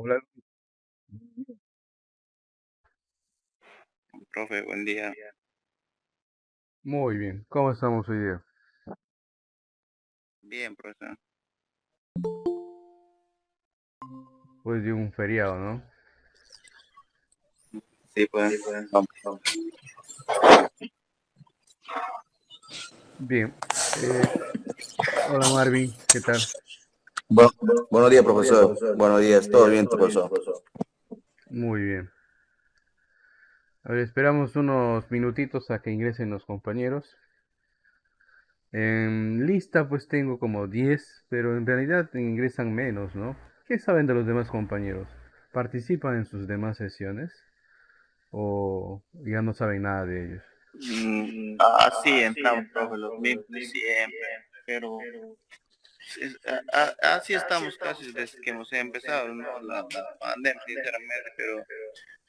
Hola, Profe, buen día. muy bien. ¿Cómo estamos hoy día? Bien, profesor. Pues de un feriado, ¿no? Sí, pues. Vamos. Bien. Eh, Hola Marvin, ¿qué tal? Bu- Buenos días, profesor. Buenos días. ¿Todo bien, profesor? Muy bien. A ver, esperamos unos minutitos a que ingresen los compañeros. En lista pues tengo como 10, pero en realidad ingresan menos, ¿no? ¿Qué saben de los demás compañeros? ¿Participan en sus demás sesiones? ¿O ya no saben nada de ellos? Así entramos, profe, los mismos de siempre. Pero así estamos casi desde que hemos empezado, ¿no? La pandemia, sinceramente. Pero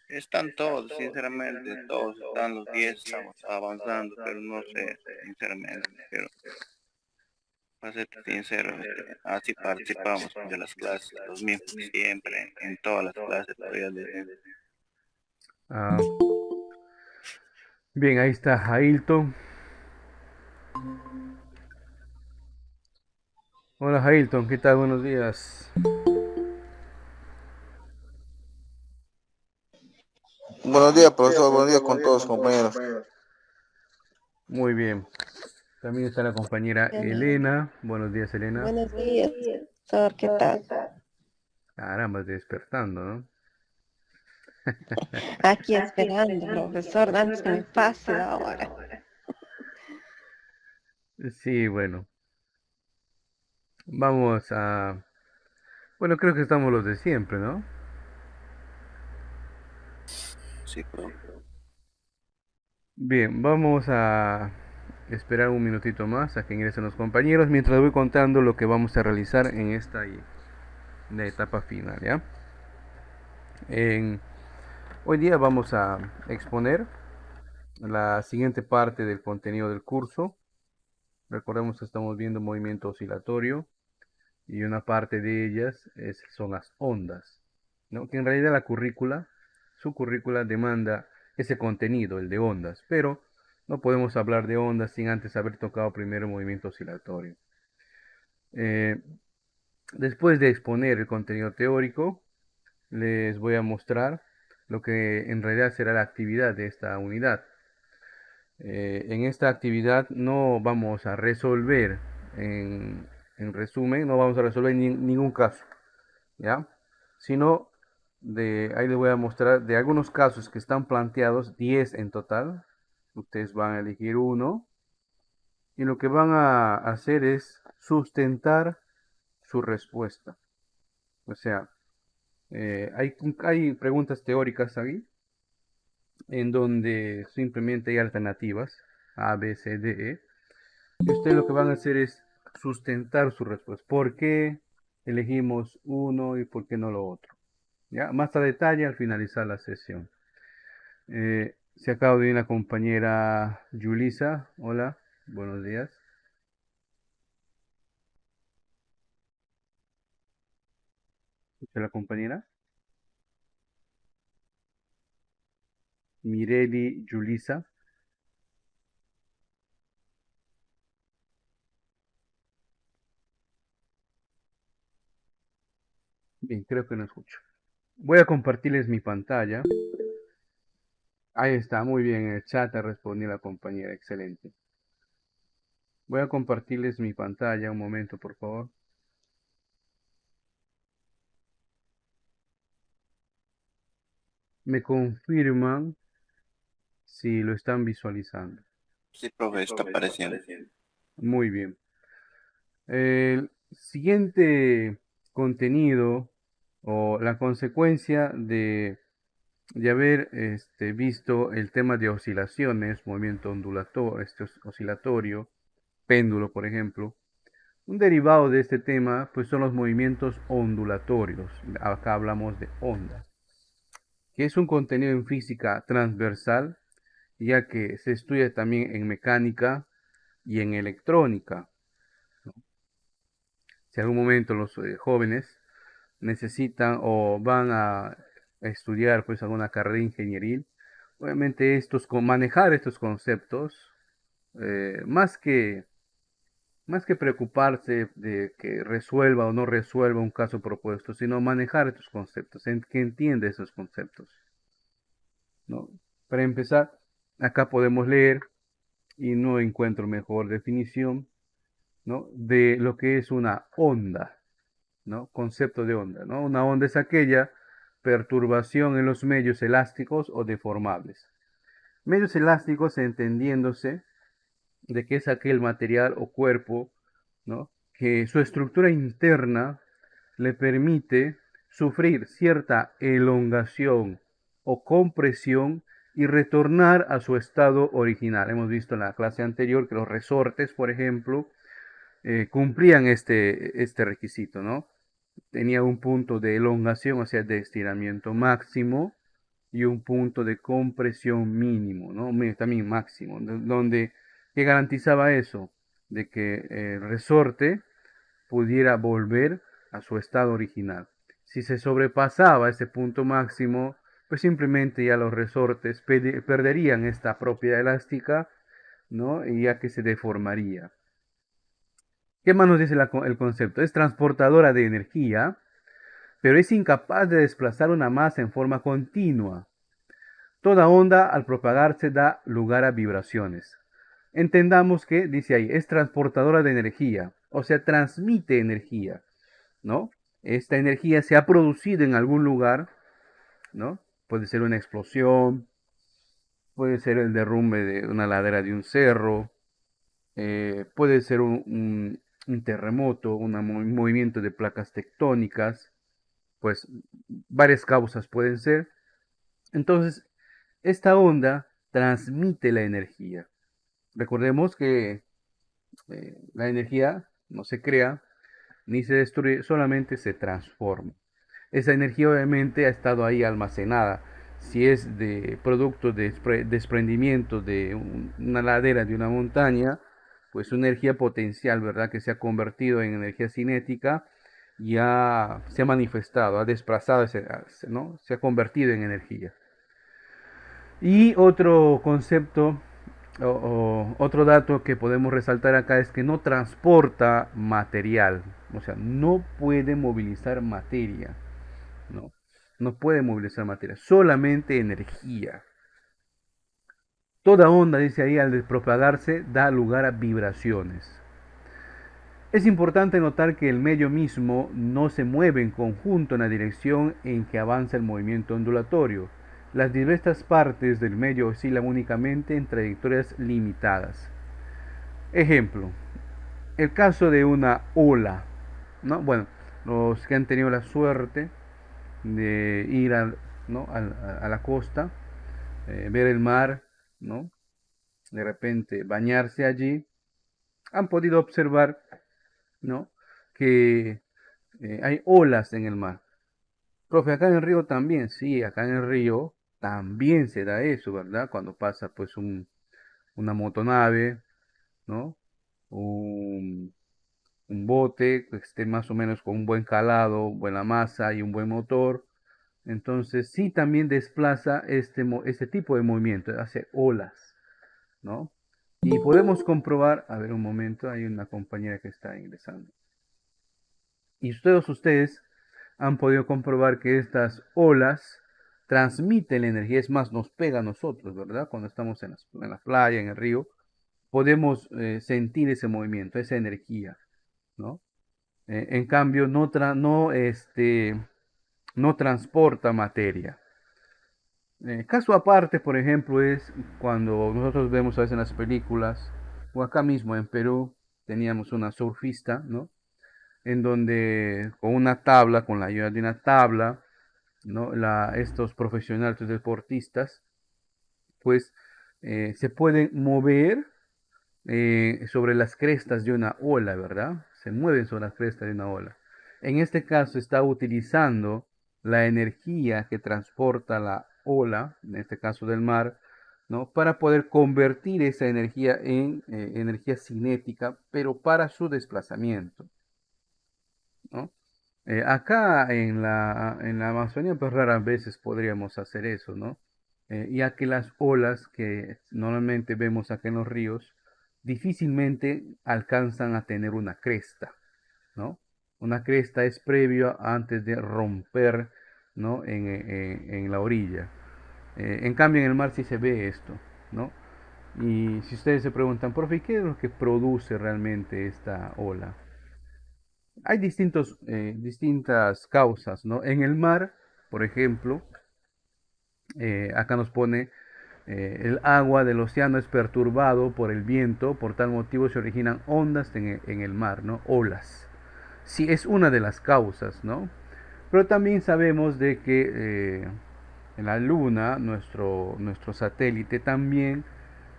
están todos, sinceramente. Todos están los 10, estamos avanzando. Pero no sé, sinceramente. Pero para ser sincero, así participamos de las clases, los mismos de siempre. En todas las clases todavía decir. Ah, bien, ahí está Ailton. Hola Ailton, ¿qué tal? Buenos días. Buenos días, profesor. Buenos días con todos, compañeros. Muy bien. También está la compañera Bien, Elena. Buenos días, Elena. buenos días, profesor, ¿qué tal? Caramba, despertando, ¿no? Aquí esperando, profesor, antes que me pase la hora. Sí, bueno. Vamos a... Bueno, creo que estamos los de siempre, ¿no? Sí, profe. Bien, vamos a esperar un minutito más a que ingresen los compañeros mientras voy contando lo que vamos a realizar en esta la etapa final, ¿ya? En- Hoy día vamos a exponer la siguiente parte del contenido del curso. Recordemos que estamos viendo movimiento oscilatorio y una parte de ellas son las ondas, ¿no? Que en realidad su currícula demanda ese contenido, el de ondas, pero no podemos hablar de ondas sin antes haber tocado primero el movimiento oscilatorio. Eh, Después de exponer el contenido teórico, les voy a mostrar lo que en realidad será la actividad de esta unidad. En esta actividad no vamos a resolver, en, en resumen, no vamos a resolver ningún caso, ¿ya? Sino ahí les voy a mostrar de algunos casos que están planteados, 10 en total. Ustedes van a elegir uno y lo que van a hacer es sustentar su respuesta. O sea, hay preguntas teóricas ahí en donde simplemente hay alternativas A, B, C, D, E. Y ustedes lo que van a hacer es sustentar su respuesta. ¿Por qué elegimos uno y por qué no lo otro? ¿Ya? Más a detalle al finalizar la sesión. Se acaba de ir la compañera Yulisa. Hola, buenos días. ¿Escucha la compañera? Mireli Yulisa. Bien, creo que no escucho. Voy a compartirles mi pantalla. Ahí está, muy bien. En el chat respondió la compañera. Excelente. Voy a compartirles mi pantalla. Un momento, por favor. Me confirman si lo están visualizando. Sí, profe, está apareciendo. Muy bien. El siguiente contenido o la consecuencia de haber visto el tema de oscilaciones, movimiento ondulatorio, oscilatorio, péndulo, por ejemplo. Un derivado de este tema, pues son los movimientos ondulatorios. Acá hablamos de ondas, que es un contenido en física transversal, ya que se estudia también en mecánica y en electrónica. Si en algún momento los jóvenes necesitan o van a estudiar pues alguna carrera ingenieril, obviamente manejar estos conceptos, más que preocuparse de que resuelva o no resuelva un caso propuesto, sino manejar estos conceptos, que entiende esos conceptos, ¿no? Para empezar, acá podemos leer, y no encuentro mejor definición, ¿no? De lo que es una onda, ¿no? Concepto de onda, ¿no? Una onda es aquella perturbación en los medios elásticos o deformables. Medios elásticos entendiéndose de que es aquel material o cuerpo, ¿no? Que su estructura interna le permite sufrir cierta elongación o compresión y retornar a su estado original. Hemos visto en la clase anterior que los resortes, por ejemplo, cumplían este requisito, ¿no? Tenía un punto de elongación, o sea, de estiramiento máximo, y un punto de compresión mínimo, ¿no? También máximo, donde que garantizaba eso, de que el resorte pudiera volver a su estado original. Si se sobrepasaba ese punto máximo, pues simplemente ya los resortes perderían esta propiedad elástica, ¿no? Y ya que se deformaría. ¿Qué más nos dice el concepto? Es transportadora de energía, pero es incapaz de desplazar una masa en forma continua. Toda onda al propagarse da lugar a vibraciones. Entendamos que, dice ahí, es transportadora de energía, o sea, transmite energía, ¿no? Esta energía se ha producido en algún lugar, ¿no? Puede ser una explosión, puede ser el derrumbe de una ladera de un cerro, puede ser un terremoto, un movimiento de placas tectónicas, pues varias causas pueden ser. Entonces, esta onda transmite la energía. Recordemos que la energía no se crea ni se destruye, solamente se transforma. Esa energía obviamente ha estado ahí almacenada. Si es de producto de desprendimiento de una ladera de una montaña, pues una energía potencial, ¿verdad? Que se ha convertido en energía cinética, ya se ha manifestado, ha desplazado, ¿no? Se ha convertido en energía. Y otro concepto otro dato que podemos resaltar acá es que no transporta material, o sea, no puede movilizar materia, no, no puede movilizar materia, solamente energía. Toda onda, dice ahí, al propagarse da lugar a vibraciones. Es importante notar que el medio mismo no se mueve en conjunto en la dirección en que avanza el movimiento ondulatorio. Las diversas partes del medio oscilan únicamente en trayectorias limitadas. Ejemplo, el caso de una ola, ¿no? Bueno, los que han tenido la suerte de ir ¿no? a la costa, ver el mar, ¿no? De repente bañarse allí, han podido observar, ¿no? Que hay olas en el mar. Profe, acá en el río también, sí, acá en el río también se da eso, ¿verdad? Cuando pasa pues una motonave, ¿no? Un, un bote que esté más o menos con un buen calado, buena masa y un buen motor. Entonces sí también desplaza este tipo de movimiento, hace olas, ¿no? Y podemos comprobar, a ver un momento, hay una compañera que está ingresando. Y ustedes han podido comprobar que estas olas transmiten la energía, es más, nos pega a nosotros, ¿verdad? Cuando estamos en la playa, en el río, podemos sentir ese movimiento, esa energía, ¿no? En cambio, no transporta materia. Caso aparte, por ejemplo, es cuando nosotros vemos a veces en las películas, o acá mismo en Perú, teníamos una surfista, ¿no? En donde con una tabla, con la ayuda de una tabla, ¿no? Estos profesionales deportistas, pues se pueden mover sobre las crestas de una ola, ¿verdad? Se mueven sobre las crestas de una ola. En este caso está utilizando la energía que transporta la ola, en este caso del mar, ¿no? Para poder convertir esa energía en energía cinética, pero para su desplazamiento, ¿no? Acá en la Amazonía, pues raras veces podríamos hacer eso, ¿no? Ya que las olas que normalmente vemos acá en los ríos difícilmente alcanzan a tener una cresta, ¿no? Una cresta es previo antes de romper, ¿no? En la orilla. En cambio, en el mar sí se ve esto, ¿no? Y si ustedes se preguntan, profe, ¿qué es lo que produce realmente esta ola? Hay distintas causas, ¿no? En el mar, por ejemplo, acá nos pone el agua del océano es perturbado por el viento, por tal motivo se originan ondas en el mar, ¿no? Olas. Sí, es una de las causas, ¿no? Pero también sabemos de que en la Luna, nuestro satélite, también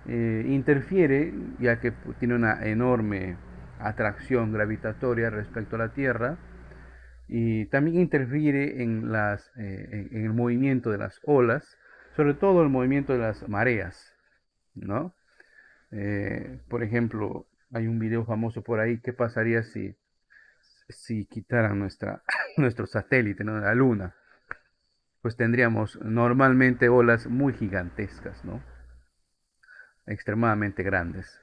interfiere, ya que tiene una enorme atracción gravitatoria respecto a la Tierra, y también interfiere en el movimiento de las olas, sobre todo el movimiento de las mareas, ¿no? Por ejemplo, hay un video famoso por ahí, ¿qué pasaría si quitaran nuestro satélite, ¿no? La Luna? Pues tendríamos normalmente olas muy gigantescas, ¿no? Extremadamente grandes.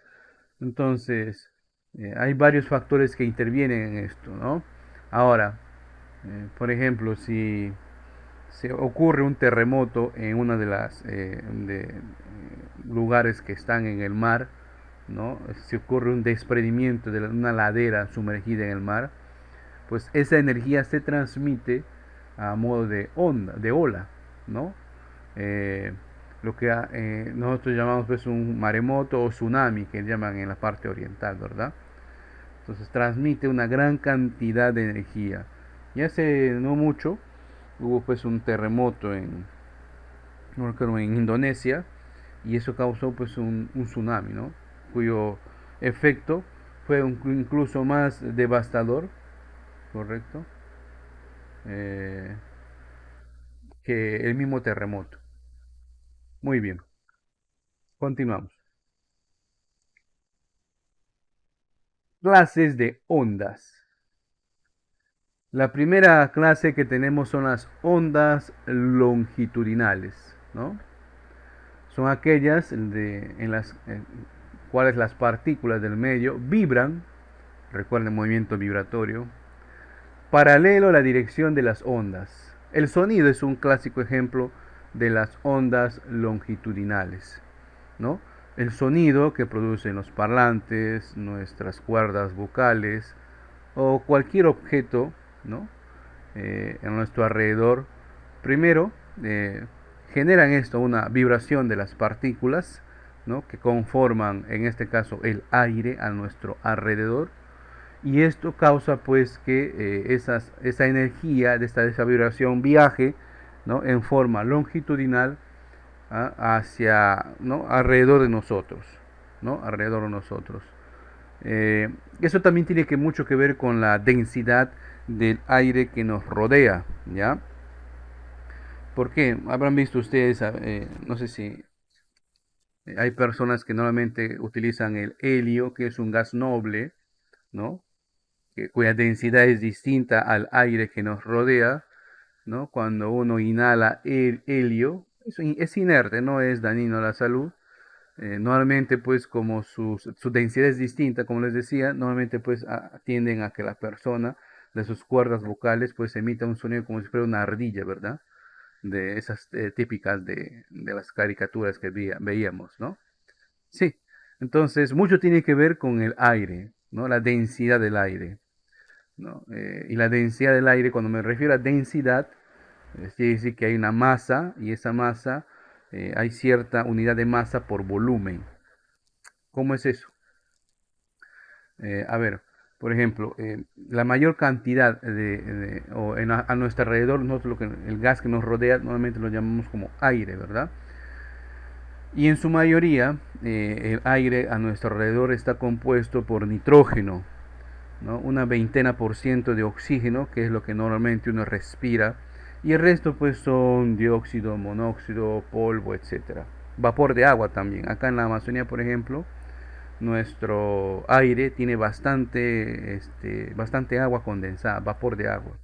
Entonces, hay varios factores que intervienen en esto, ¿no? Ahora, por ejemplo, si se ocurre un terremoto en una de las lugares que están en el mar, ¿no? Si ocurre un desprendimiento de una ladera sumergida en el mar, pues esa energía se transmite a modo de onda, de ola, ¿no? Eh, lo que nosotros llamamos pues un maremoto o tsunami, que llaman en la parte oriental, ¿verdad? Entonces transmite una gran cantidad de energía. Y hace no mucho hubo pues un terremoto no recuerdo, en Indonesia, y eso causó pues un tsunami, ¿no? Cuyo efecto fue incluso más devastador, correcto, eh, que el mismo terremoto. Muy bien, continuamos. Clases de ondas. La primera clase que tenemos son las ondas longitudinales, ¿no? Son aquellas en las cuales las partículas del medio vibran, recuerden el movimiento vibratorio, paralelo a la dirección de las ondas. El sonido es un clásico ejemplo de las ondas longitudinales, ¿no? El sonido que producen los parlantes, nuestras cuerdas vocales o cualquier objeto, ¿no? En nuestro alrededor, primero generan esto una vibración de las partículas, ¿no? Que conforman en este caso el aire a nuestro alrededor, y esto causa pues que esa energía de esa vibración viaje, ¿no? En forma longitudinal, hacia, ¿no? Alrededor de nosotros, ¿no? Alrededor de nosotros. Eso también tiene mucho que ver con la densidad del aire que nos rodea, ¿ya? ¿Por qué? Habrán visto ustedes, no sé si hay personas que normalmente utilizan el helio, que es un gas noble, ¿no? Cuya densidad es distinta al aire que nos rodea, ¿no? Cuando uno inhala el helio, es inerte, no es dañino a la salud. Normalmente pues como su densidad es distinta, como les decía, normalmente pues tienden a que la persona de sus cuerdas vocales pues emita un sonido como si fuera una ardilla, ¿verdad? De esas típicas de las caricaturas que veíamos, ¿no? Sí, entonces mucho tiene que ver con el aire, ¿no? La densidad del aire, ¿no? Y la densidad del aire, cuando me refiero a densidad, quiere decir que hay una masa, y esa masa, hay cierta unidad de masa por volumen. ¿Cómo es eso? A ver, por ejemplo, la mayor cantidad o a nuestro alrededor, nosotros el gas que nos rodea normalmente lo llamamos como aire, ¿verdad? Y en su mayoría, el aire a nuestro alrededor está compuesto por nitrógeno, ¿no? Una veintena por ciento de oxígeno, que es lo que normalmente uno respira, y el resto pues son dióxido, monóxido, polvo, etcétera. Vapor de agua también. Acá en la Amazonía, por ejemplo, nuestro aire tiene bastante agua condensada, vapor de agua.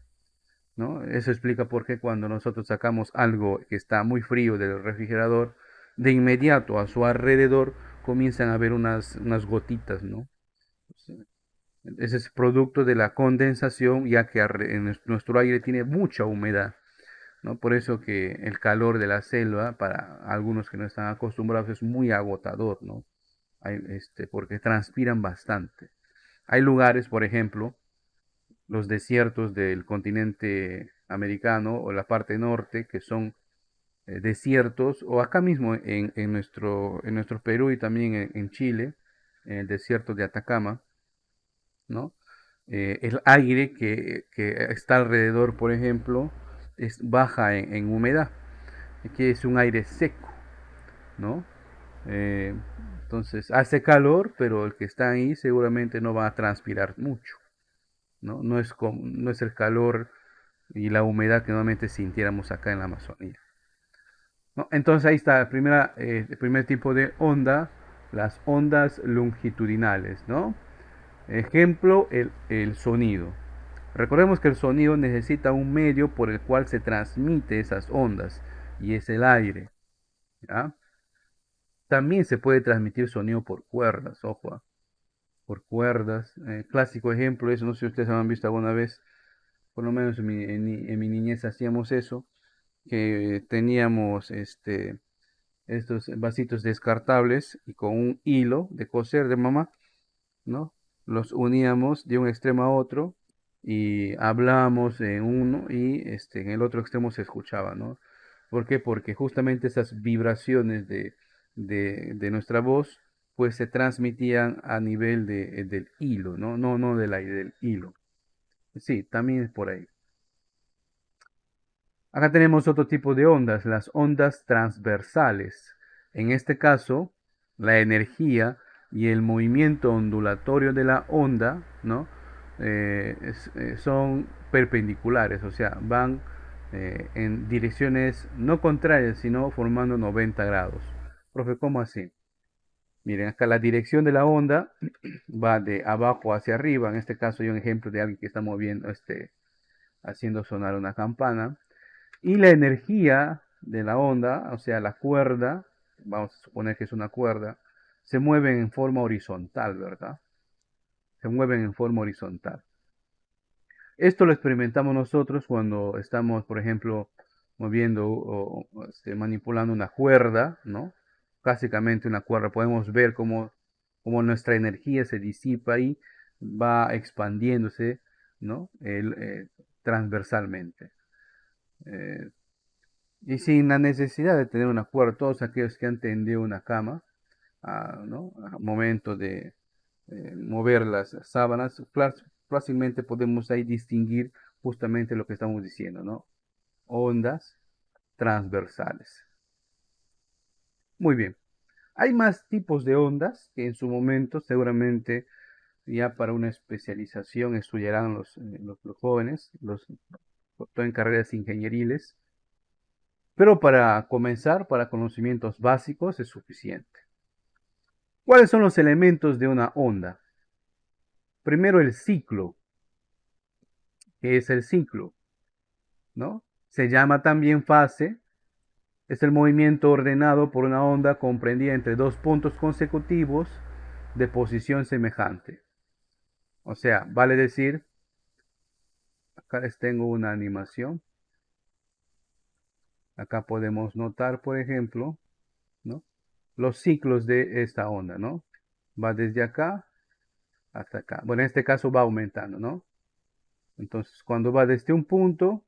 ¿no? Eso explica por qué cuando nosotros sacamos algo que está muy frío del refrigerador, de inmediato a su alrededor comienzan a haber unas gotitas, ¿no? Ese es producto de la condensación, ya que nuestro aire tiene mucha humedad, ¿no? Por eso que el calor de la selva, para algunos que no están acostumbrados, es muy agotador, ¿no? Porque transpiran bastante. Hay lugares, por ejemplo, los desiertos del continente americano o la parte norte, que son desiertos, o acá mismo en nuestro Perú y también en Chile, en el desierto de Atacama, ¿no? El aire que está alrededor, por ejemplo, baja en humedad, que es un aire seco, ¿no? Eh, entonces hace calor, pero el que está ahí seguramente no va a transpirar mucho, ¿no? No es el calor y la humedad que normalmente sintiéramos acá en la Amazonía, ¿no? Entonces ahí está el primer tipo de onda, las ondas longitudinales, ¿no? Ejemplo, el sonido. Recordemos que el sonido necesita un medio por el cual se transmite esas ondas y es el aire, ¿ya? También se puede transmitir sonido por cuerdas, ojo, por cuerdas. Clásico ejemplo, eso no sé si ustedes han visto alguna vez, por lo menos en mi niñez hacíamos eso, que teníamos estos vasitos descartables y con un hilo de coser de mamá, ¿no? Los uníamos de un extremo a otro y hablábamos en uno y en el otro extremo se escuchaba, ¿no? ¿Por qué? Porque justamente esas vibraciones de nuestra voz pues se transmitían a nivel del hilo, ¿no? No del aire, del hilo. Sí, también es por ahí. Acá tenemos otro tipo de ondas, las ondas transversales. En este caso, la energía y el movimiento ondulatorio de la onda, ¿no? Son perpendiculares, o sea, van en direcciones no contrarias, sino formando 90 grados. Profe, ¿cómo así? Miren, acá la dirección de la onda va de abajo hacia arriba. En este caso, hay un ejemplo de alguien que está moviendo, haciendo sonar una campana. Y la energía de la onda, o sea, la cuerda, vamos a suponer que es una cuerda, se mueven en forma horizontal, ¿verdad? Se mueven en forma horizontal. Esto lo experimentamos nosotros cuando estamos, por ejemplo, moviendo o manipulando una cuerda, ¿no? Básicamente una cuerda. Podemos ver cómo nuestra energía se disipa y va expandiéndose, ¿no? Transversalmente. Eh, Y sin la necesidad de tener una cuerda, todos aquellos que han tendido una cama, ¿no? Al momento de mover las sábanas, fácilmente podemos ahí distinguir justamente lo que estamos diciendo, ¿no? Ondas transversales. Muy bien. Hay más tipos de ondas que en su momento seguramente ya para una especialización estudiarán los jóvenes, sobre todo en carreras ingenieriles. Pero para comenzar, para conocimientos básicos es suficiente. ¿Cuáles son los elementos de una onda? Primero el ciclo. ¿Qué es el ciclo? ¿No? Se llama también fase. Es el movimiento ordenado por una onda comprendida entre dos puntos consecutivos de posición semejante. O sea, vale decir, acá les tengo una animación. Acá podemos notar, por ejemplo, ¿no? Los ciclos de esta onda, ¿no? Va desde acá hasta acá. Bueno, en este caso va aumentando, ¿no? Entonces, cuando va desde un punto,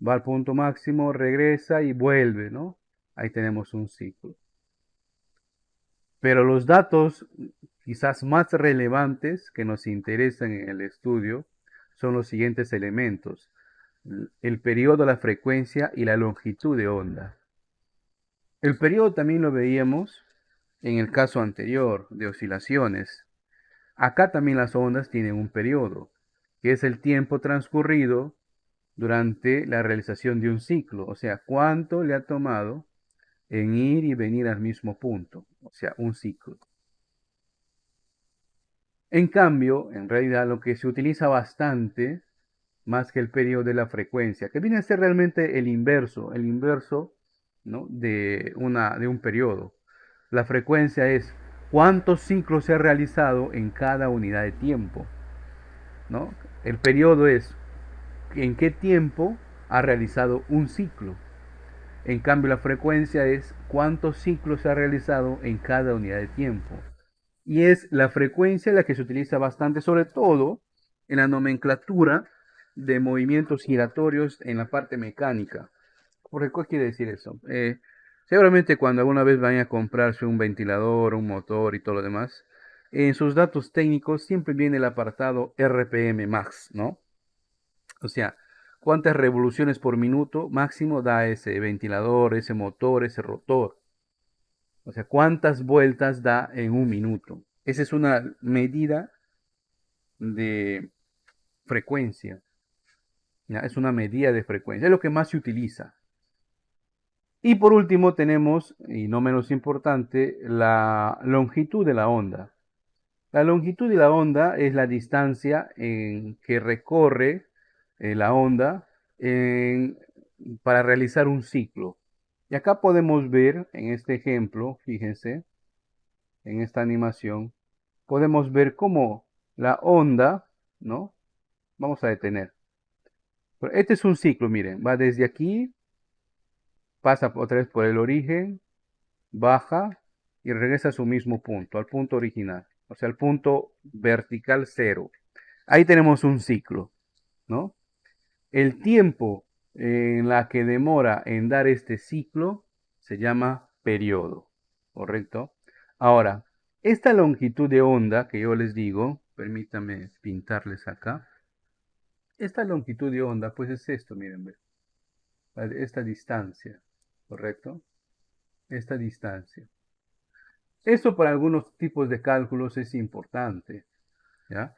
va al punto máximo, regresa y vuelve, ¿no? Ahí tenemos un ciclo. Pero los datos quizás más relevantes que nos interesan en el estudio son los siguientes elementos: el periodo, la frecuencia y la longitud de onda. El periodo también lo veíamos en el caso anterior de oscilaciones. Acá también las ondas tienen un periodo, que es el tiempo transcurrido durante la realización de un ciclo, o sea, cuánto le ha tomado en ir y venir al mismo punto, o sea, un ciclo. En cambio, en realidad lo que se utiliza bastante más que el periodo de la frecuencia, que viene a ser realmente el inverso, ¿no? de un periodo. La frecuencia es cuántos ciclos se ha realizado en cada unidad de tiempo, ¿no? El periodo es en qué tiempo ha realizado un ciclo. En cambio, la frecuencia es cuántos ciclos se ha realizado en cada unidad de tiempo. Y es la frecuencia la que se utiliza bastante, sobre todo en la nomenclatura de movimientos giratorios en la parte mecánica. ¿Qué quiere decir eso? Seguramente cuando alguna vez vayan a comprarse un ventilador, un motor y todo lo demás, en sus datos técnicos siempre viene el apartado RPM max, ¿no? O sea, cuántas revoluciones por minuto máximo da ese ventilador, ese motor, ese rotor. O sea, cuántas vueltas da en un minuto. Esa es una medida de frecuencia. ¿Ya? Es una medida de frecuencia. Es lo que más se utiliza. Y por último tenemos, y no menos importante, la longitud de la onda. La longitud de la onda es la distancia en que recorre la onda para realizar un ciclo. Y acá podemos ver en este ejemplo, fíjense, en esta animación, podemos ver cómo la onda, ¿no? Vamos a detener. Pero este es un ciclo, miren, va desde aquí, pasa otra vez por el origen, baja y regresa a su mismo punto, al punto original, o sea, al punto vertical cero. Ahí tenemos un ciclo, ¿no? El tiempo en la que demora en dar este ciclo se llama periodo, ¿correcto? Ahora, esta longitud de onda que yo les digo, permítanme pintarles acá. Esta longitud de onda, pues es esto, miren, esta distancia, ¿correcto? Esta distancia. Esto para algunos tipos de cálculos es importante, ¿ya?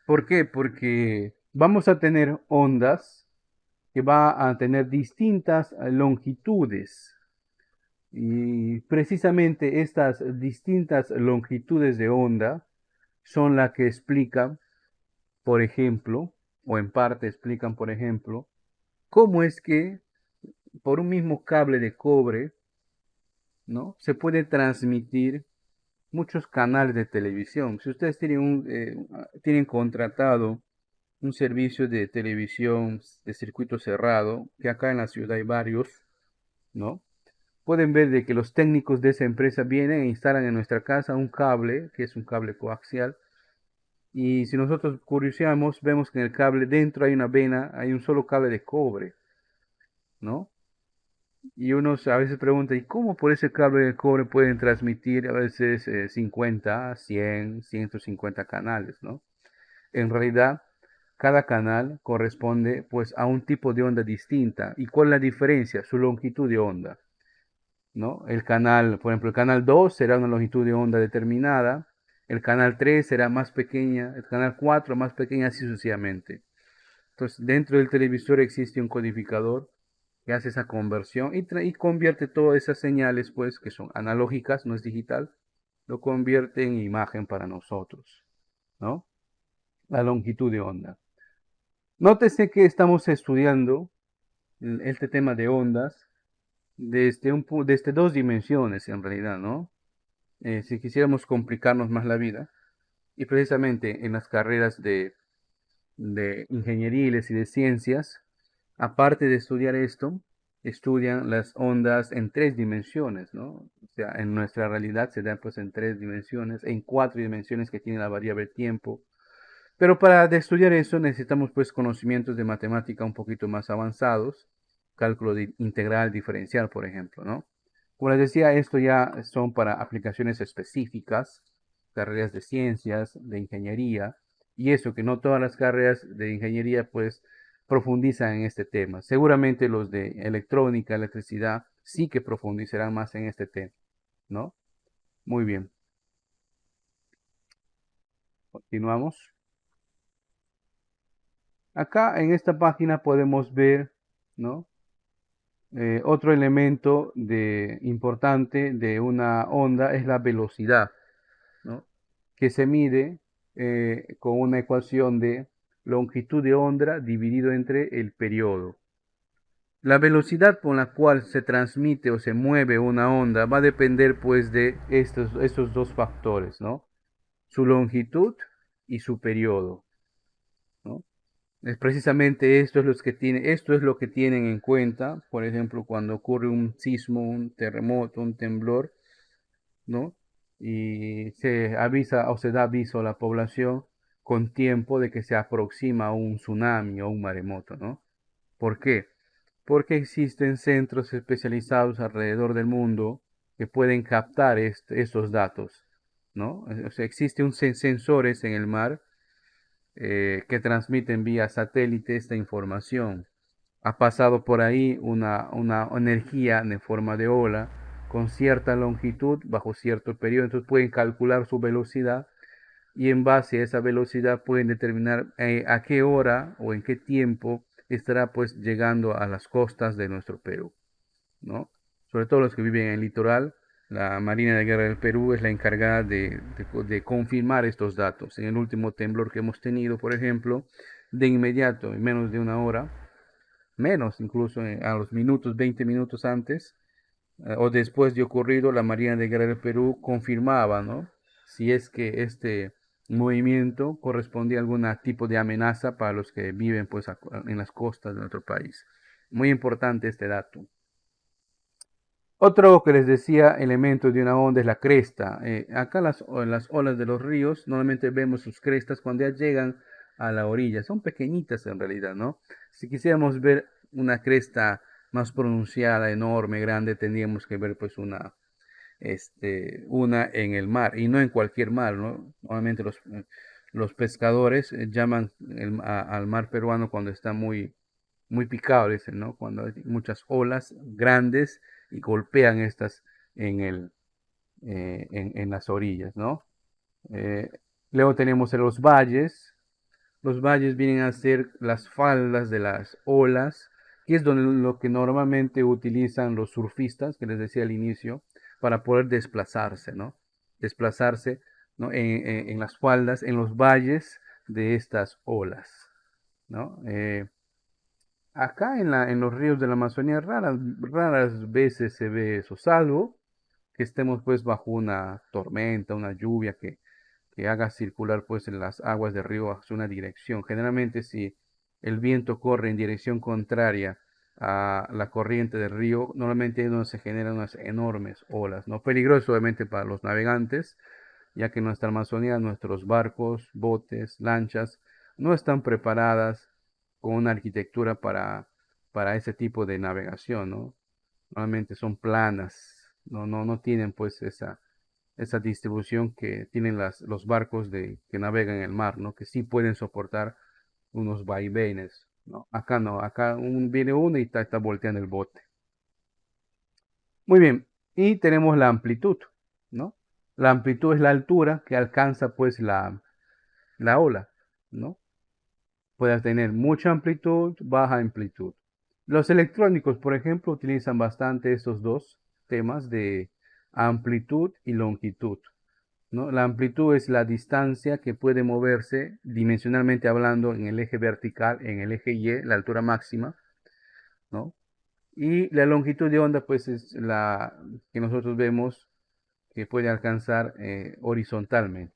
¿Por qué? Porque vamos a tener ondas que va a tener distintas longitudes. Y precisamente estas distintas longitudes de onda son las que explican, por ejemplo, o en parte explican, por ejemplo, cómo es que por un mismo cable de cobre, ¿no? Se puede transmitir muchos canales de televisión. Si ustedes tienen contratado un servicio de televisión de circuito cerrado, que acá en la ciudad hay varios, ¿no? Pueden ver de que los técnicos de esa empresa vienen e instalan en nuestra casa un cable, que es un cable coaxial, y si nosotros curioseamos, vemos que en el cable dentro hay una vena, hay un solo cable de cobre, ¿no? Y uno a veces pregunta, ¿y cómo por ese cable de cobre pueden transmitir a veces 50, 100, 150 canales, ¿no? En realidad, cada canal corresponde pues a un tipo de onda distinta. ¿Y cuál es la diferencia? Su longitud de onda, ¿no? El canal, por ejemplo, el canal 2 será una longitud de onda determinada, el canal 3 será más pequeña, el canal 4 más pequeña, así sucesivamente. Entonces, dentro del televisor existe un codificador que hace esa conversión y convierte todas esas señales, pues, que son analógicas, no es digital, lo convierte en imagen para nosotros, ¿no? La longitud de onda. Nótese que estamos estudiando este tema de ondas desde dos dimensiones en realidad, ¿no? Si quisiéramos complicarnos más la vida, y precisamente en las carreras de ingenieriles y de ciencias, aparte de estudiar esto, estudian las ondas en tres dimensiones, ¿no? O sea, en nuestra realidad se dan pues en tres dimensiones, en cuatro dimensiones que tiene la variable tiempo. Pero para estudiar eso necesitamos pues conocimientos de matemática un poquito más avanzados, cálculo integral diferencial, por ejemplo, ¿no? Como les decía, esto ya son para aplicaciones específicas, carreras de ciencias, de ingeniería, y eso que no todas las carreras de ingeniería pues profundizan en este tema. Seguramente los de electrónica, electricidad, sí que profundizarán más en este tema, ¿no? Muy bien. Continuamos. Acá en esta página podemos ver, ¿no? Otro elemento importante de una onda es la velocidad, ¿no? Que se mide con una ecuación de longitud de onda dividido entre el periodo. La velocidad con la cual se transmite o se mueve una onda va a depender pues de estos dos factores, ¿no? Su longitud y su periodo, ¿no? Es precisamente esto es lo que tienen en cuenta, por ejemplo, cuando ocurre un sismo, un terremoto, un temblor, ¿no? Y se avisa o se da aviso a la población con tiempo de que se aproxima un tsunami o un maremoto, ¿no? ¿Por qué? Porque existen centros especializados alrededor del mundo que pueden captar estos datos, ¿no? O sea, existen sensores en el mar que transmiten vía satélite esta información. Ha pasado por ahí una energía en forma de ola con cierta longitud bajo cierto periodo, entonces pueden calcular su velocidad y en base a esa velocidad pueden determinar a qué hora o en qué tiempo estará pues llegando a las costas de nuestro Perú, ¿no? Sobre todo los que viven en el litoral, la Marina de Guerra del Perú es la encargada de confirmar estos datos. En el último temblor que hemos tenido, por ejemplo, de inmediato, en menos de una hora, menos incluso a los minutos, 20 minutos antes o después de ocurrido, la Marina de Guerra del Perú confirmaba, ¿no? Si es que este movimiento correspondía a algún tipo de amenaza para los que viven pues en las costas de nuestro país. Muy importante este dato. Otro que les decía elemento de una onda es la cresta. Acá las olas de los ríos normalmente vemos sus crestas cuando ya llegan a la orilla. Son pequeñitas en realidad, ¿no? Si quisiéramos ver una cresta más pronunciada, enorme, grande, tendríamos que ver pues una en el mar y no en cualquier mar, ¿no? Normalmente los pescadores llaman al mar peruano cuando está muy picado, dicen, ¿no? Cuando hay muchas olas grandes y golpean estas en en las orillas, ¿no? Eh, Luego tenemos los valles. Los valles vienen a ser las faldas de las olas, que es donde lo que normalmente utilizan los surfistas, que les decía al inicio, para poder desplazarse, ¿no? Desplazarse, ¿no? En las faldas, en los valles de estas olas, ¿no? Acá en los ríos de la Amazonía raras veces se ve eso, salvo que estemos pues bajo una tormenta, una lluvia que haga circular pues en las aguas del río hacia una dirección. Generalmente si el viento corre en dirección contraria a la corriente del río, normalmente es donde se generan unas enormes olas, ¿no? Peligroso obviamente para los navegantes, ya que en nuestra Amazonía nuestros barcos, botes, lanchas no están preparadas con una arquitectura para ese tipo de navegación, ¿no? Normalmente son planas, no tienen pues esa distribución que tienen los barcos que navegan en el mar, ¿no? Que sí pueden soportar unos vaivenes, ¿no? Acá no, acá viene uno y está volteando el bote. Muy bien, y tenemos la amplitud, ¿no? La amplitud es la altura que alcanza pues la ola, ¿no? Puede tener mucha amplitud, baja amplitud. Los electrónicos, por ejemplo, utilizan bastante estos dos temas de amplitud y longitud, ¿no? La amplitud es la distancia que puede moverse dimensionalmente hablando en el eje vertical, en el eje Y, la altura máxima, ¿no? Y la longitud de onda, pues es la que nosotros vemos que puede alcanzar horizontalmente.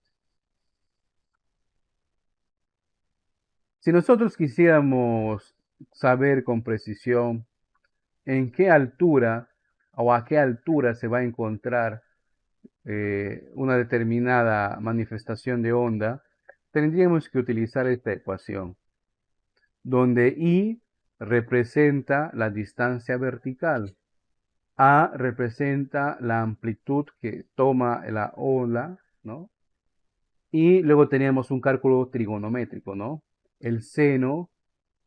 Si nosotros quisiéramos saber con precisión en qué altura o a qué altura se va a encontrar una determinada manifestación de onda, tendríamos que utilizar esta ecuación, donde I representa la distancia vertical, A representa la amplitud que toma la ola, ¿no? Y luego tenemos un cálculo trigonométrico, ¿no? El seno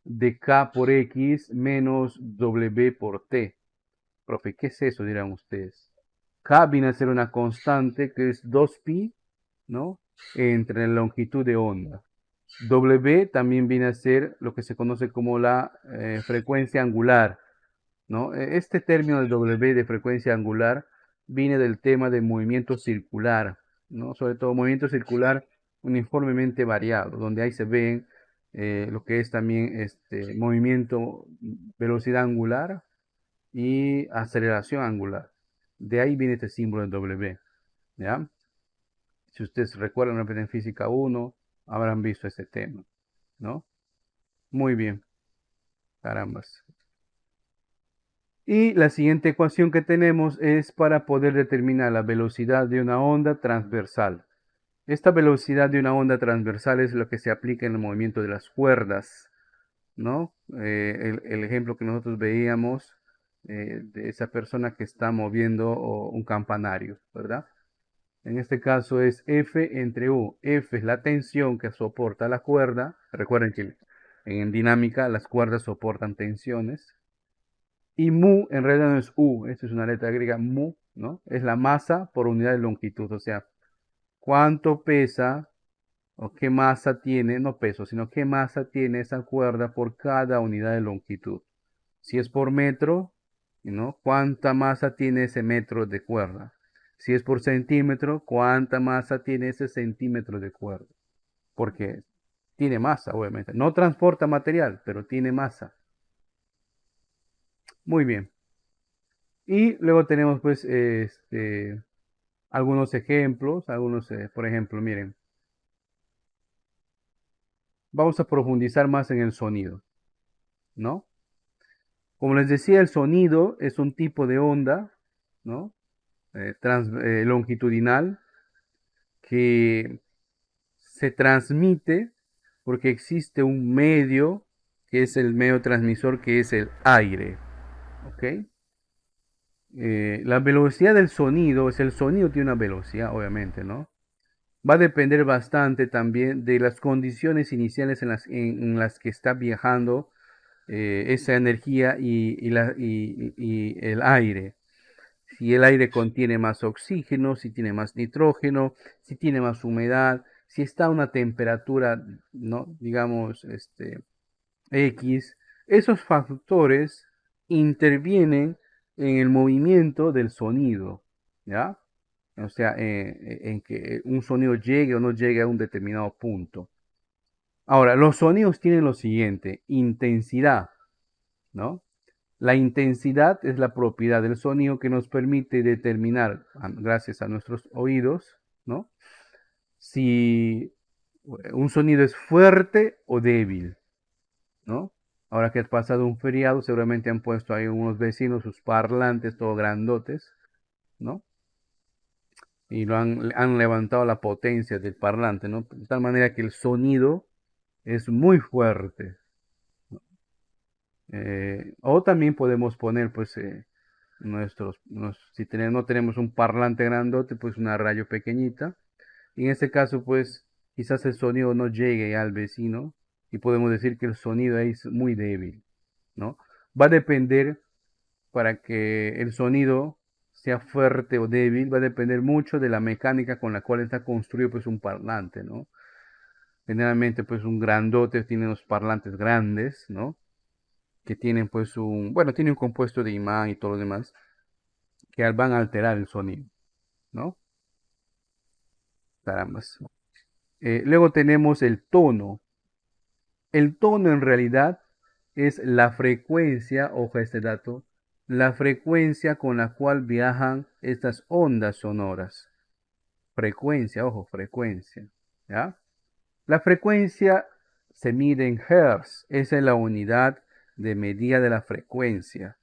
de K por X menos W por T. Profe, ¿qué es eso? Dirán ustedes. K viene a ser una constante que es 2pi, ¿no? Entre la longitud de onda. W también viene a ser lo que se conoce como la frecuencia angular, ¿no? Este término de W de frecuencia angular viene del tema de movimiento circular, ¿no? Sobre todo movimiento circular uniformemente variado, donde ahí se ven lo que es también movimiento, velocidad angular y aceleración angular. De ahí viene este símbolo de W, ¿ya? Si ustedes recuerdan en física 1, habrán visto este tema, ¿no? Muy bien, carambas. Y la siguiente ecuación que tenemos es para poder determinar la velocidad de una onda transversal. Esta velocidad de una onda transversal es lo que se aplica en el movimiento de las cuerdas, ¿no? El ejemplo que nosotros veíamos de esa persona que está moviendo un campanario, ¿verdad? En este caso es F entre U. F es la tensión que soporta la cuerda. Recuerden que en dinámica las cuerdas soportan tensiones. Y mu en realidad no es U, esto es una letra griega, mu, ¿no? Es la masa por unidad de longitud, o sea, cuánto pesa o qué masa tiene, no peso, sino qué masa tiene esa cuerda por cada unidad de longitud. Si es por metro, ¿no? ¿Cuánta masa tiene ese metro de cuerda? Si es por centímetro, ¿cuánta masa tiene ese centímetro de cuerda? Porque tiene masa, obviamente. No transporta material, pero tiene masa. Muy bien. Y luego tenemos pues algunos ejemplos, por ejemplo, miren, vamos a profundizar más en el sonido, ¿no? Como les decía, el sonido es un tipo de onda, ¿no? Longitudinal que se transmite porque existe un medio que es el medio transmisor que es el aire, ¿ok? La velocidad del sonido, el sonido tiene una velocidad, obviamente, ¿no? Va a depender bastante también de las condiciones iniciales en las que está viajando esa energía y el aire. Si el aire contiene más oxígeno, si tiene más nitrógeno, si tiene más humedad, si está a una temperatura, ¿no? Digamos, X, esos factores intervienen en el movimiento del sonido, ¿ya? O sea, en que un sonido llegue o no llegue a un determinado punto. Ahora, los sonidos tienen lo siguiente, intensidad, ¿no? La intensidad es la propiedad del sonido que nos permite determinar, gracias a nuestros oídos, ¿no? Si un sonido es fuerte o débil, ¿no? Ahora que has pasado un feriado, seguramente han puesto ahí unos vecinos sus parlantes todos grandotes, ¿no? Y han levantado la potencia del parlante, ¿no? De tal manera que el sonido es muy fuerte. O también podemos poner, pues, si no tenemos un parlante grandote, pues una radio pequeñita. Y en este caso, pues, quizás el sonido no llegue al vecino y podemos decir que el sonido es muy débil, ¿no? Va a depender para que el sonido sea fuerte o débil, va a depender mucho de la mecánica con la cual está construido, pues, un parlante, ¿no? Generalmente, pues, un grandote tiene unos parlantes grandes, ¿no? Que tienen, pues, bueno, tiene un compuesto de imán y todo lo demás que van a alterar el sonido, ¿no? Carambas. Luego tenemos el tono. El tono en realidad es la frecuencia, ojo a este dato, la frecuencia con la cual viajan estas ondas sonoras. Frecuencia, ojo, frecuencia, ¿ya? La frecuencia se mide en hertz, esa es la unidad de medida de la frecuencia,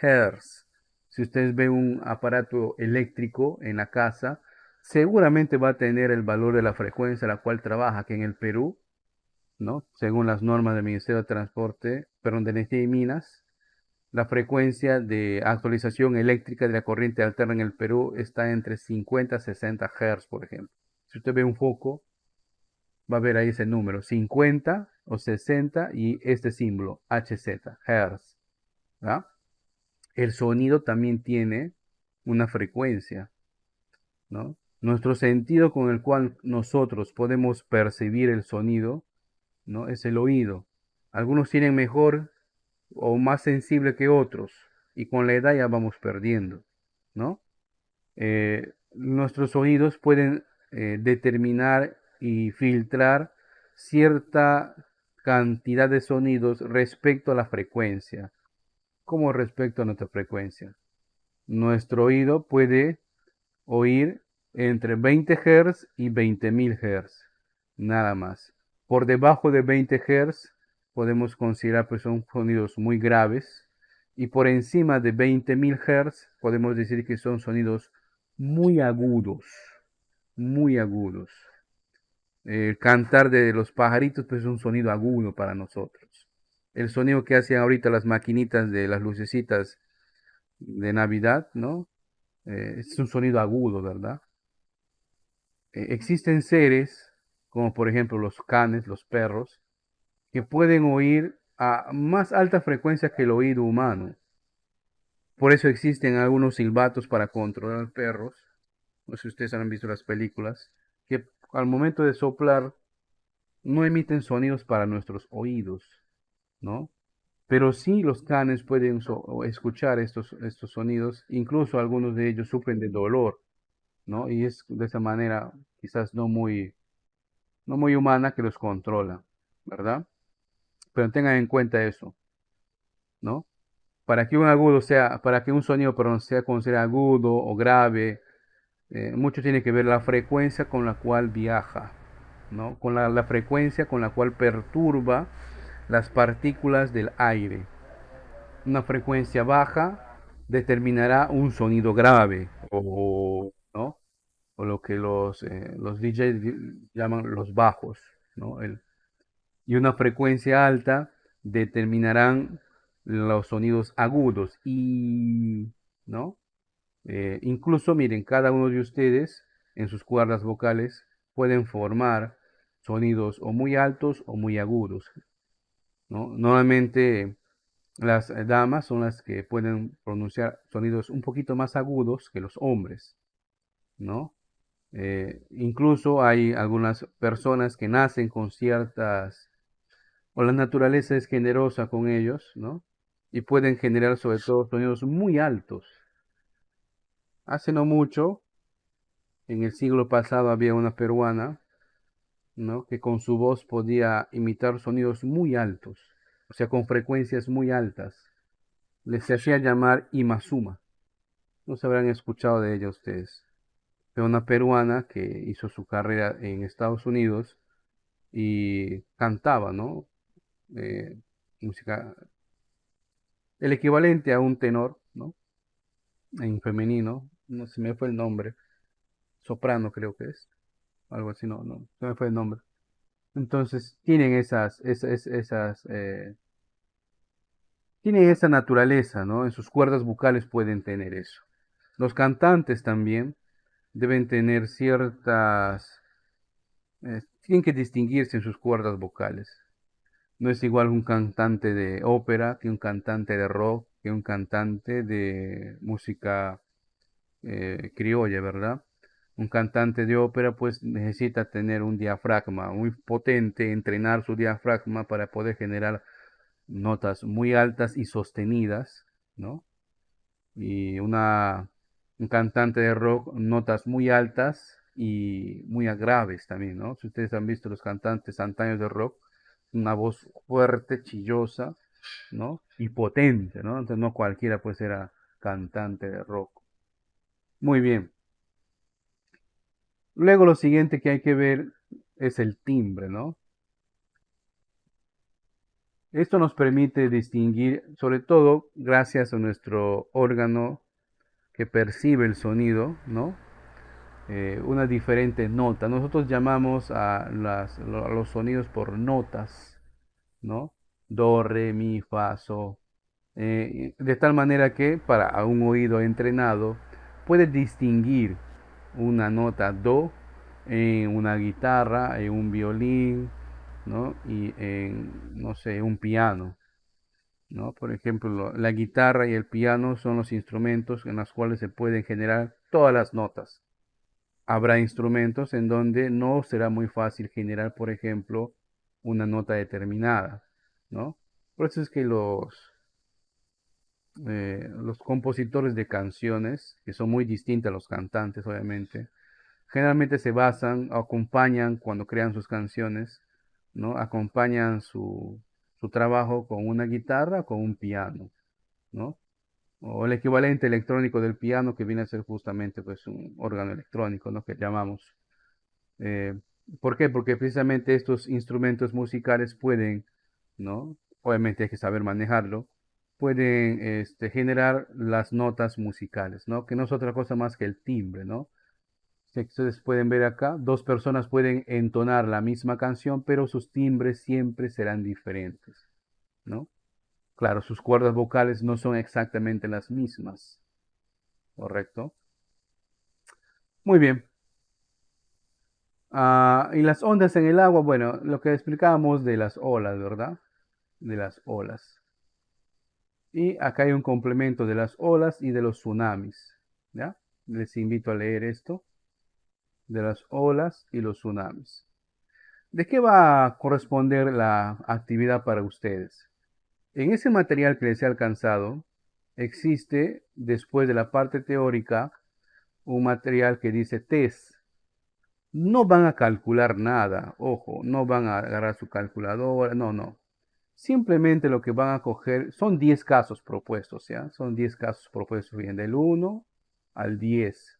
hertz. Si ustedes ven un aparato eléctrico en la casa, seguramente va a tener el valor de la frecuencia a la cual trabaja, que en el Perú, ¿no? Según las normas del Ministerio de Transporte, perdón, de Energía y Minas, la frecuencia de actualización eléctrica de la corriente alterna en el Perú está entre 50 a 60 Hz, por ejemplo. Si usted ve un foco, va a ver ahí ese número, 50 o 60 y este símbolo, HZ, Hz. ¿Ya? El sonido también tiene una frecuencia, ¿no? Nuestro sentido con el cual nosotros podemos percibir el sonido, ¿no? Es el oído. Algunos tienen mejor o más sensible que otros y con la edad ya vamos perdiendo, ¿no? Nuestros oídos pueden determinar y filtrar cierta cantidad de sonidos respecto a la frecuencia. ¿Cómo respecto a nuestra frecuencia? Nuestro oído puede oír entre 20 Hz y 20.000 Hz, nada más. Por debajo de 20 Hz podemos considerar pues son sonidos muy graves, y por encima de 20.000 Hz podemos decir que son sonidos muy agudos, muy agudos. El cantar de los pajaritos pues es un sonido agudo para nosotros. El sonido que hacen ahorita las maquinitas de las lucecitas de Navidad, ¿no? Es un sonido agudo, ¿verdad? Existen seres, como por ejemplo los canes, los perros, que pueden oír a más alta frecuencia que el oído humano. Por eso existen algunos silbatos para controlar perros. No sé si ustedes han visto las películas, que al momento de soplar no emiten sonidos para nuestros oídos, ¿no? Pero sí los canes pueden escuchar estos sonidos, incluso algunos de ellos sufren de dolor, ¿no? Y es de esa manera quizás no muy humana que los controla, ¿verdad? Pero tengan en cuenta eso, ¿no? Para que un sonido, perdón, sea considerado agudo o grave, mucho tiene que ver la frecuencia con la cual viaja, ¿no? Con la frecuencia con la cual perturba las partículas del aire. Una frecuencia baja determinará un sonido grave, ¿no? O lo que los DJs llaman los bajos, ¿no? Y una frecuencia alta determinarán los sonidos agudos y, ¿no? Incluso, miren, cada uno de ustedes en sus cuerdas vocales pueden formar sonidos o muy altos o muy agudos, ¿no? Normalmente las damas son las que pueden pronunciar sonidos un poquito más agudos que los hombres, ¿no? Incluso hay algunas personas que nacen con ciertas, o la naturaleza es generosa con ellos, ¿no? Y pueden generar sobre todo sonidos muy altos. Hace no mucho, en el siglo pasado, había una peruana, ¿no? Que con su voz podía imitar sonidos muy altos, o sea, con frecuencias muy altas. Se hacía llamar Imazuma. No se habrán escuchado de ella ustedes. Fue una peruana que hizo su carrera en Estados Unidos y cantaba, ¿no? Música, el equivalente a un tenor, ¿no? En femenino, no se me fue el nombre, soprano creo que es, algo así, no, se me fue el nombre. Entonces, tienen esa naturaleza, ¿no? En sus cuerdas vocales pueden tener eso. Los cantantes también deben tener tienen que distinguirse en sus cuerdas vocales. No es igual un cantante de ópera que un cantante de rock, que un cantante de música criolla, ¿verdad? Un cantante de ópera pues necesita tener un diafragma muy potente, entrenar su diafragma para poder generar notas muy altas y sostenidas, ¿no? Y un cantante de rock, notas muy altas y muy graves también, ¿no? Si ustedes han visto los cantantes antaños de rock, una voz fuerte, chillosa, ¿no? Y potente, ¿no? Entonces no cualquiera pues era cantante de rock. Muy bien. Luego lo siguiente que hay que ver es el timbre, ¿no? Esto nos permite distinguir, sobre todo gracias a nuestro órgano que percibe el sonido, ¿no? Una diferente nota. Nosotros llamamos a los sonidos por notas, ¿no? Do, re, mi, fa, so. De tal manera que para un oído entrenado puede distinguir una nota do en una guitarra, en un violín, ¿no? Y en, no sé, un piano, ¿no? Por ejemplo, la guitarra y el piano son los instrumentos en los cuales se pueden generar todas las notas. Habrá instrumentos en donde no será muy fácil generar, por ejemplo, una nota determinada, ¿no? Por eso es que los compositores de canciones, que son muy distintos a los cantantes, obviamente, generalmente se basan o acompañan cuando crean sus canciones ¿no? Acompañan su trabajo con una guitarra, con un piano, ¿no? O el equivalente electrónico del piano que viene a ser justamente pues un órgano electrónico, ¿no? Que llamamos. Eh, ¿Por qué? Porque precisamente estos instrumentos musicales pueden, ¿no? Obviamente hay que saber manejarlo, pueden generar las notas musicales, ¿no? Que no es otra cosa más que el timbre, ¿no? Si ustedes pueden ver acá, dos personas pueden entonar la misma canción, pero sus timbres siempre serán diferentes, ¿no? Claro, sus cuerdas vocales no son exactamente las mismas, ¿correcto? Muy bien. Y las ondas en el agua, bueno, lo que explicábamos de las olas, ¿verdad? De las olas. Y acá hay un complemento de las olas y de los tsunamis, ¿ya? Les invito a leer esto, de las olas y los tsunamis. ¿De qué va a corresponder la actividad para ustedes? En ese material que les he alcanzado, existe, después de la parte teórica, un material que dice test. No van a calcular nada, ojo, no van a agarrar su calculadora, no, no. Simplemente lo que van a coger son 10 casos propuestos, ¿ya? Son 10 casos propuestos, bien, del 1 al 10.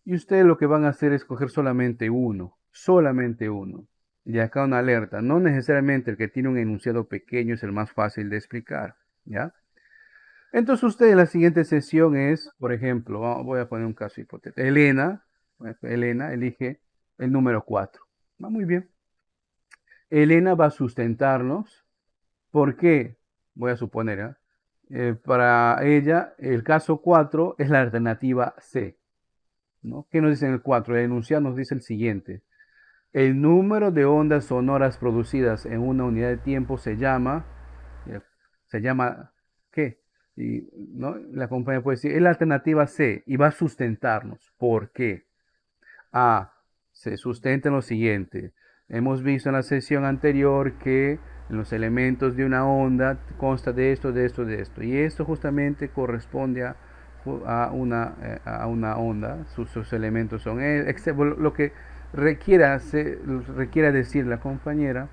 Y ustedes lo que van a hacer es coger solamente uno, solamente uno. Y acá una alerta, no necesariamente el que tiene un enunciado pequeño es el más fácil de explicar, ¿ya? Entonces usted en la siguiente sesión es, por ejemplo, voy a poner un caso hipotético. Elena elige el número 4. Va muy bien. Elena va a sustentarnos. ¿Por qué? Voy a suponer, ¿ah? Para ella, el caso 4 es la alternativa C, ¿no? ¿Qué nos dice en el 4? El enunciado nos dice el siguiente. El número de ondas sonoras producidas en una unidad de tiempo eh, se llama, ¿qué? Y, ¿no? La compañía puede decir, es la alternativa C y va a sustentarnos. ¿Por qué? A. Se sustenta en lo siguiente. Hemos visto en la sesión anterior que los elementos de una onda consta de esto, de esto, de esto. Y esto justamente corresponde a una onda. Sus elementos son lo que requiera decir la compañera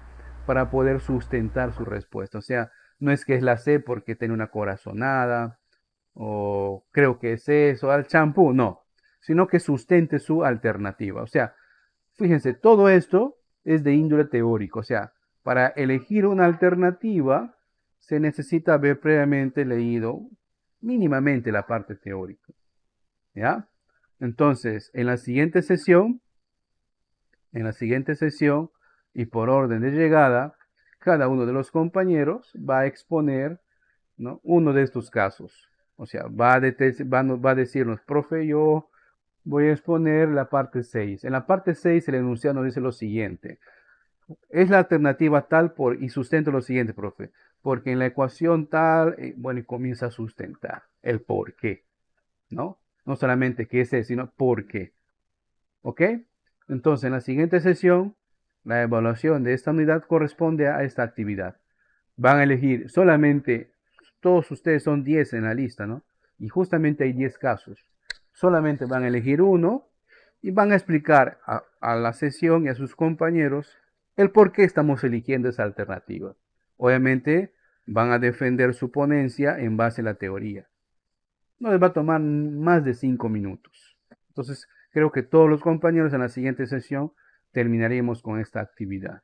para poder sustentar su respuesta. O sea, no es que es la C porque tiene una corazonada o creo que es eso, al champú, no, sino que sustente su alternativa. O sea, fíjense, todo esto es de índole teórico. O sea, para elegir una alternativa se necesita haber previamente leído mínimamente la parte teórica. ¿Ya? Entonces, en la siguiente sesión y por orden de llegada, cada uno de los compañeros va a exponer, ¿no? Uno de estos casos. O sea, va a decirnos, profe, yo voy a exponer la parte 6. En la parte 6 el enunciado nos dice lo siguiente. Es la alternativa tal y sustento lo siguiente, profe. Porque en la ecuación tal, bueno, y comienza a sustentar el por qué, ¿no? No solamente qué es, sino por qué. ¿Ok? Entonces, en la siguiente sesión, la evaluación de esta unidad corresponde a esta actividad. Van a elegir solamente, todos ustedes son 10 en la lista, ¿no? Y justamente hay 10 casos. Solamente van a elegir uno y van a explicar a la sesión y a sus compañeros el por qué estamos eligiendo esa alternativa. Obviamente van a defender su ponencia en base a la teoría. No les va a tomar más de 5 minutos. Entonces, creo que todos los compañeros en la siguiente sesión terminaremos con esta actividad.